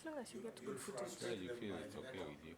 As long as you get good footage. Well, you feel it's okay with you.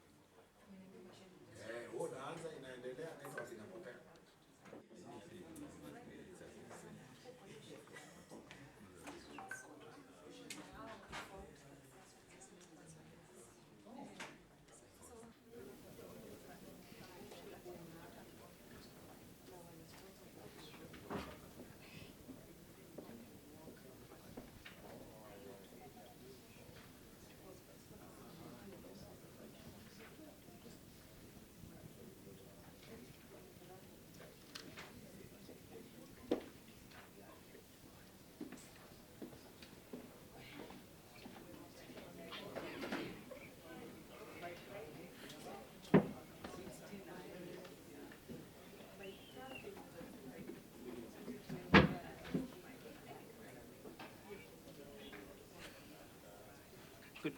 Good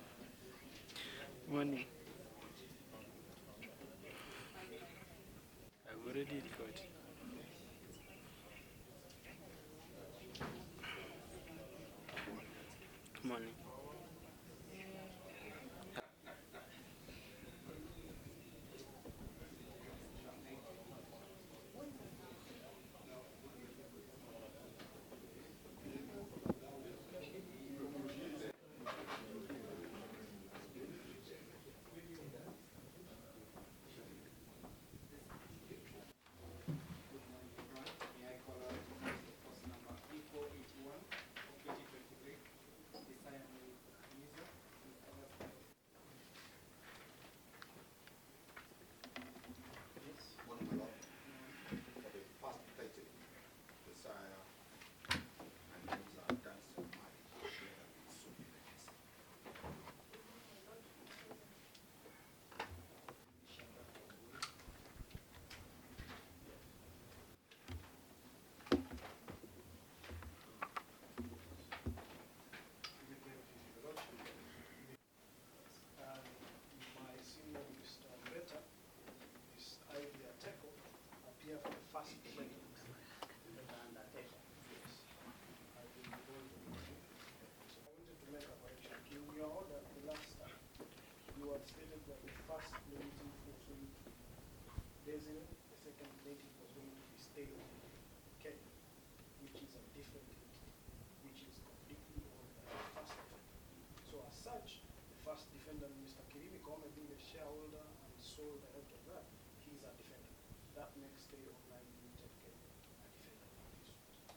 morning. I've already recorded. Good morning. My senior, Mr. Mbeta, is Ivy Ateko, appear for the first plate. Yes. I will be going to the meeting. I wanted to make a correction. In your order, the last time, you had stated that the first meeting was going to be Desiree, the second meeting was going to be Stay on Kenya, which is a different entity, which is completely owned by the first defendant. So as such, the first defendant, Mr. Kirimi Kome, being the shareholder and sole director of that, he's a defendant. That makes Stay Online Limited Kenya a defendant in this suit.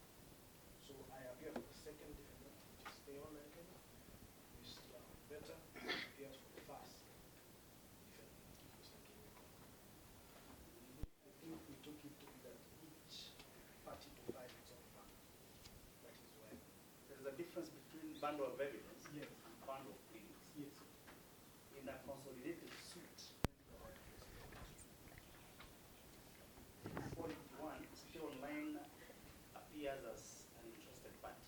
So I appear for the second defendant, which is Stay Online Kenya. Mr. Mbeta appears for the first defendant, Mr. Kirimi Kome. I think we took it to be that each party to file its own bundle. That is why. There's a difference between bundle of evidence Yes. and bundle of pleadings. Yes. In a consolidated suit, 481, Stay Online appears as an interested party.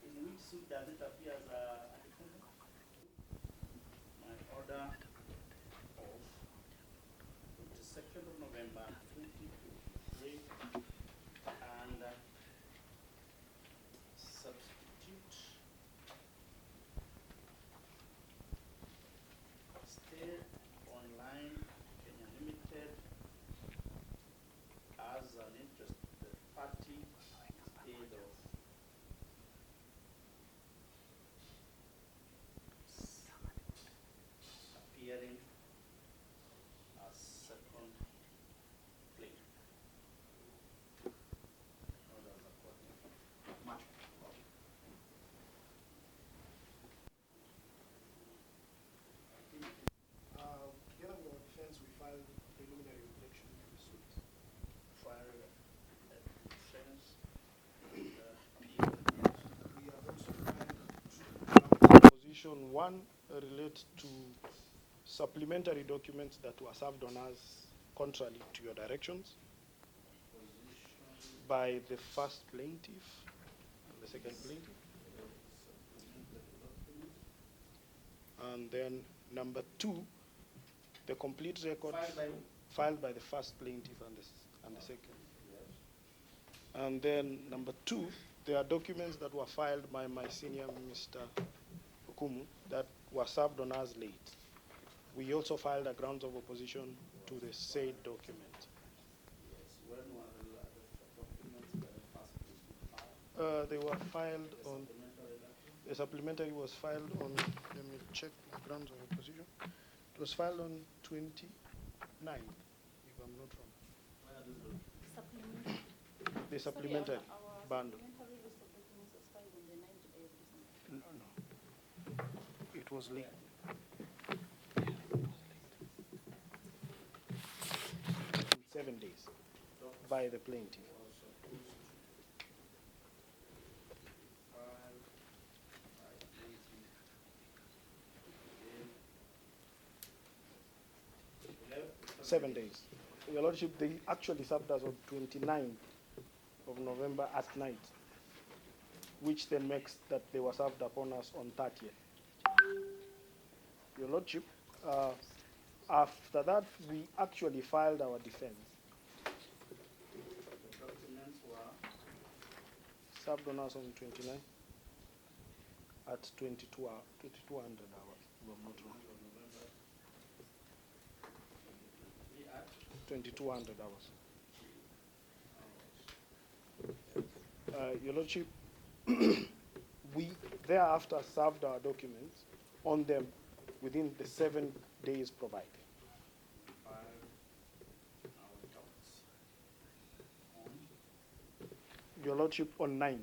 In which suit does it appear as a defendant? My order of 22nd of November 2023 and substitute Stay Online Kenya Limited as an interested party instead of appearing as second plaintiff. Orders accordingly. Much. Together with our defense, we filed a preliminary objection to the suit. File defense and We have also filed position one relates to supplementary documents that were served on us contrary to your directions position by the first plaintiff and the second plaintiff. And then number two, the complete records filed by filed by the first plaintiff and the second. yes. And then number two, there are documents that were filed by my senior, Mr. Okumu, that were served on us late. We also filed a grounds of opposition to the said document. Yes. When were the documents that first filed? They were filed The on, supplementary document? the supplementary was filed on, let me check the grounds of opposition. It was filed on 29th, if I'm not wrong. Where are those documents? Supplementary. The supplementary Our bundle. supplementary list of documents was filed on the 9th day of December. No. It was late. 7 days by the plaintiff. Was supposed to file by 7 days. Your Lordship, they actually served us on 29th of November at night, which then makes that they were served upon us on 30th. Your Lordship, after that, we actually filed our defense. The documents were Served on us on 29 at 2200 hours, if I'm not wrong. November 23 at 2200 hours. Your Lordship, we thereafter served our documents on them within the 7 days provided. filed our docs on Your Lordship, on 9th,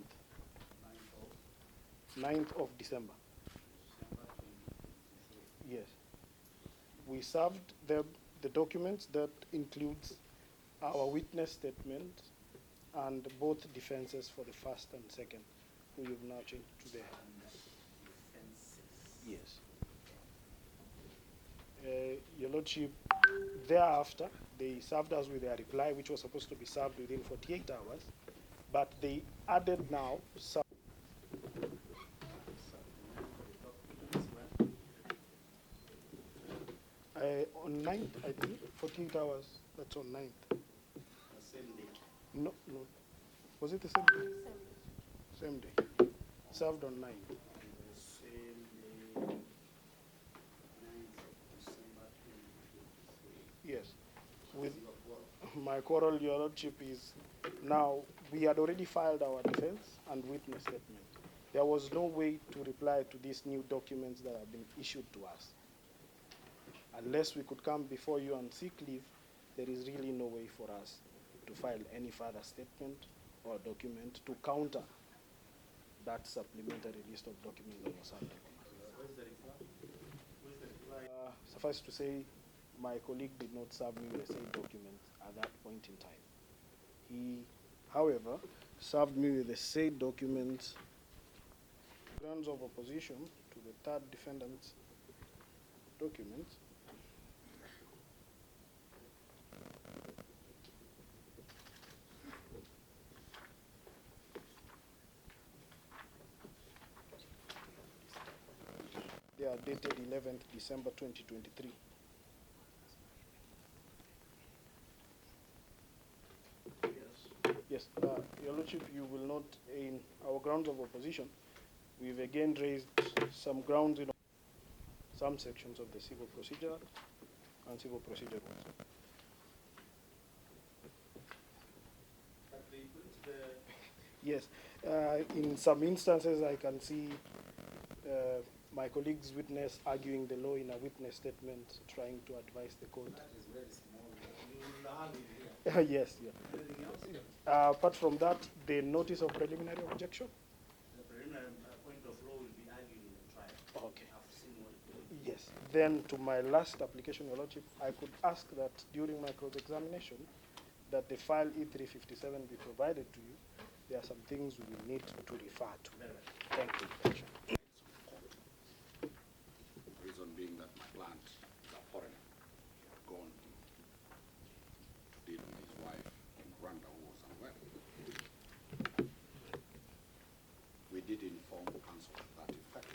9th of 9th of December. December 2023. Yes. We served the documents that includes our witness statement and both defenses for the first and second, who you've now changed to the And defenses. yes. Your Lordship, thereafter, they served us with their reply, which was supposed to be served within 48 hours, but they added now some. On 9th, I think, 48 hours, that's on 9th. The same day. No, no. Was it the same day? Same day. Served on 9th. On the same day, 9th of December 2023. Yes. With my quarrel, Your Lordship, is now we had already filed our defense and witness statement. There was no way to reply to these new documents that have been issued to us. Unless we could come before you and seek leave, there is really no way for us to file any further statement or document to counter that supplementary list of documents that was served upon us. Where's the reply? Where's the reply? Suffice to say, my colleague did not serve me with the same documents at that point in time. He, however, served me with the said documents, grounds of opposition to the third defendant's documents. They are dated 11th December 2023. Yes, Your Lordship, you will note in our grounds of opposition, we've again raised some grounds in some sections of the Civil Procedure Act and Civil Procedure Rules. But they put the Yes, in some instances I can see my colleague's witness arguing the law in a witness statement, trying to advise the court. that is very small. You will have it here. Yes, yeah. Anything else? Apart from that, the notice of preliminary objection. The preliminary point of law will be argued in the trial. Okay. I've seen what it is. Yes. Then to my last application, Your Lordship, I could ask that during my cross-examination, that the file E357 be provided to you. There are some things we will need to refer to. Thank you. The reason being that my client is a foreigner. He had gone to deal with his wife in Rwanda, who was unwell. We did inform counsel to that effect.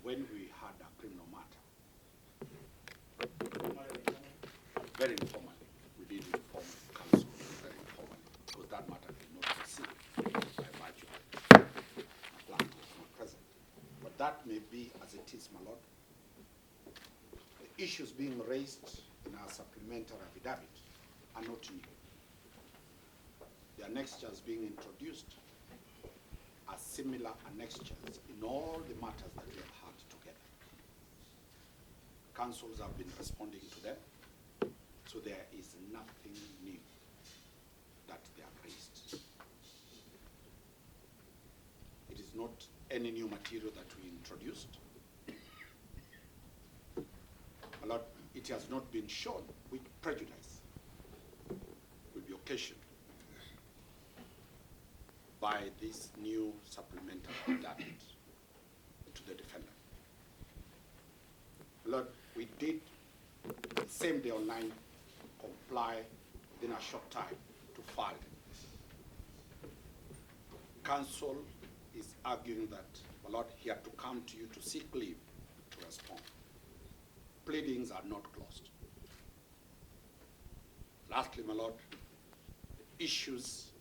When we had a criminal matter, that may be as it is, my lord. The issues being raised in our supplementary affidavit are not new. The annexures being introduced are similar annexures in all the matters that we have had together. Councils have been responding to them, so there is nothing new that they have raised. It is not any new material that we introduced. My lord, it has not been shown which prejudice will be occasioned by this new supplemental affidavit to the defendant. Lord, we did same day online comply within a short time to file. Counsel is arguing that, my lord, he had to come to you to seek leave to respond. Pleadings are not closed. Lastly, my lord, the issues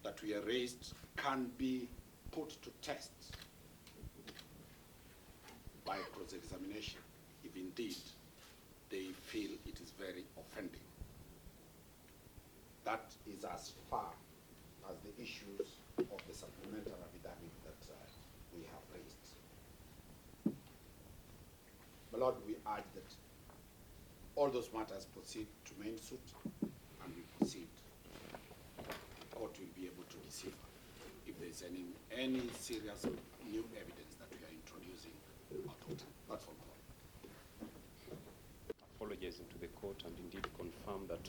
that we are raised can be put to test by cross-examination if indeed they feel it is very offending. That is as far as the issues of the supplemental affidavit that we have raised. My lord, we urge that all those matters proceed to main suit and we proceed. The court will be able to decipher if there is any serious new evidence that we are introducing out of time. That's all, my lord. Apologizing to the court and indeed confirm that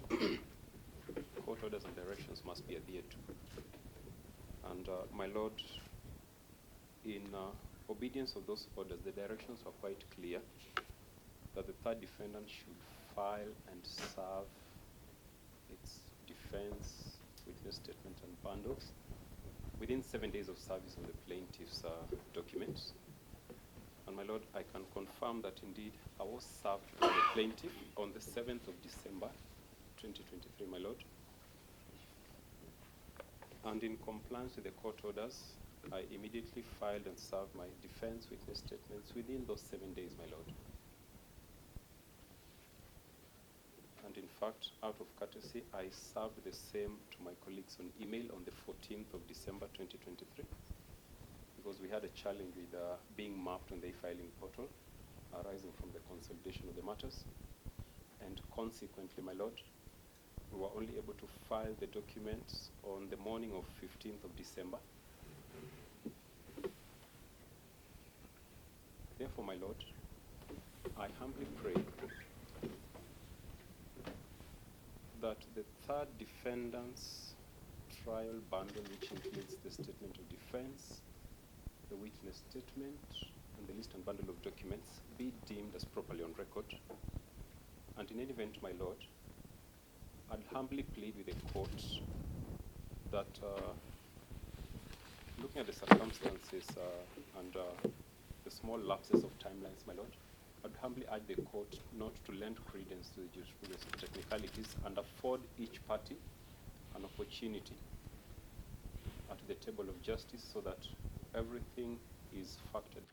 court orders and directions must be adhered to. And my lord, in obedience of those orders, the directions were quite clear that the third defendant should file and serve its defense, witness statement and bundles within 7 days of service on the plaintiff's documents. And my lord, I can confirm that indeed I was served by the plaintiff on the 7th of December, 2023, my lord. And in compliance with the court orders, I immediately filed and served my defense witness statements within those 7 days, my lord. And in fact, out of courtesy, I served the same to my colleagues on email on the 14th of December 2023, because we had a challenge with being mapped on the e-filing portal arising from the consolidation of the matters. And consequently, my lord, we were only able to file the documents on the morning of 15th of December. Therefore, my lord, I humbly pray that the third defendant's trial bundle, which includes the statement of defense, the witness statement, and the list and bundle of documents, be deemed as properly on record. And in any event, my lord, I'd humbly plead with the court that looking at the circumstances and the small lapses of timelines, my lord, I'd humbly urge the court not to lend credence to the jurisprudence of technicalities and afford each party an opportunity at the table of justice so that everything is factored.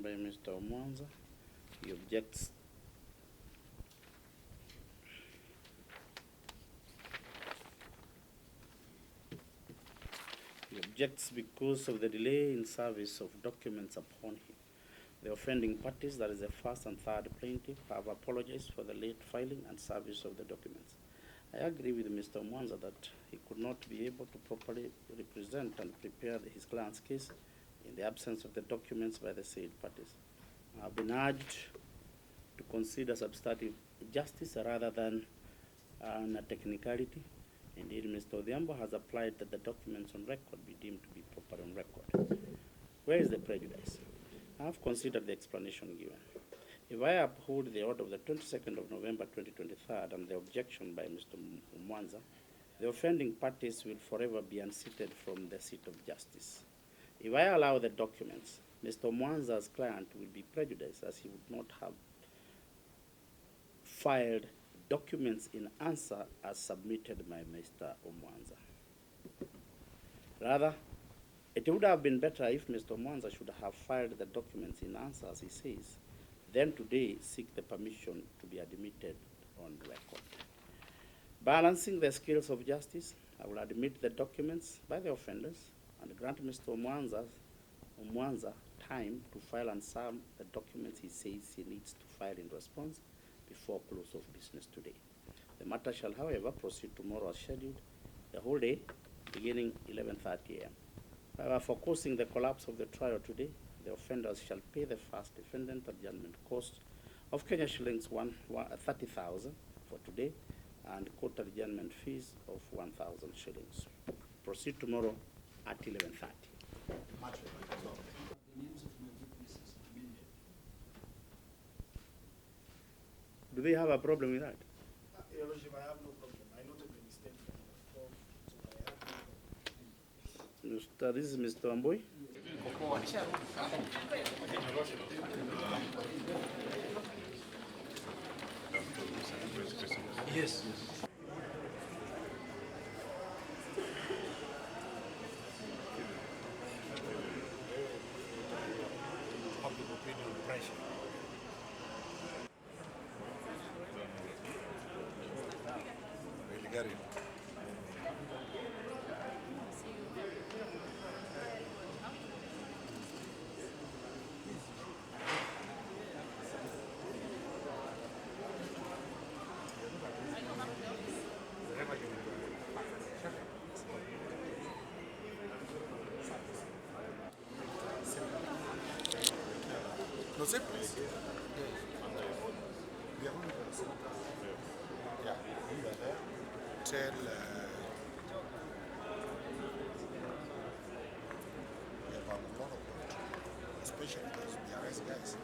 By Mr. Mwanza. He objects. He objects because of the delay in service of documents upon him. The offending parties, that is the first and third plaintiff, have apologized for the late filing and service of the documents. I agree with Mr. Mwanza that he could not be able to properly represent and prepare his client's case in the absence of the documents by the said parties. I've been urged to consider substantive justice rather than a technicality. Indeed, Mr. Odhiambo has applied that the documents on record be deemed to be proper on record. Where is the prejudice? I have considered the explanation given. If I uphold the order of the 22nd of November 2023 and the objection by Mr. Mwanza, the offending parties will forever be unseated from the seat of justice. If I allow the documents, Mr. Mwanza's client will be prejudiced as he would not have filed documents in answer as submitted by Mr. Mwanza. Rather, it would have been better if Mr. Mwanza should have filed the documents in answer, as he says, then today seek the permission to be admitted on record. Balancing the scales of justice, I will admit the documents by the offenders and grant Mr. Mwanza time to file and sign the documents he says he needs to file in response before close of business today. The matter shall, however, proceed tomorrow as scheduled, the whole day, beginning 11:30 a.m. However, for causing the collapse of the trial today, the offenders shall pay the first defendant adjournment cost of Kenya shillings 30,000 for today and court adjournment fees of 1,000 shillings. Proceed tomorrow at 11:30. Much The names of my witnesses amended. Do they have a problem with that? Your Lordship, I have no problem. I noted the mistake from the form, so I have no problem. This is Mr. Amboy. Yes. No sé, pues. Yeah, tell we have a lot of work, especially those BRS guys.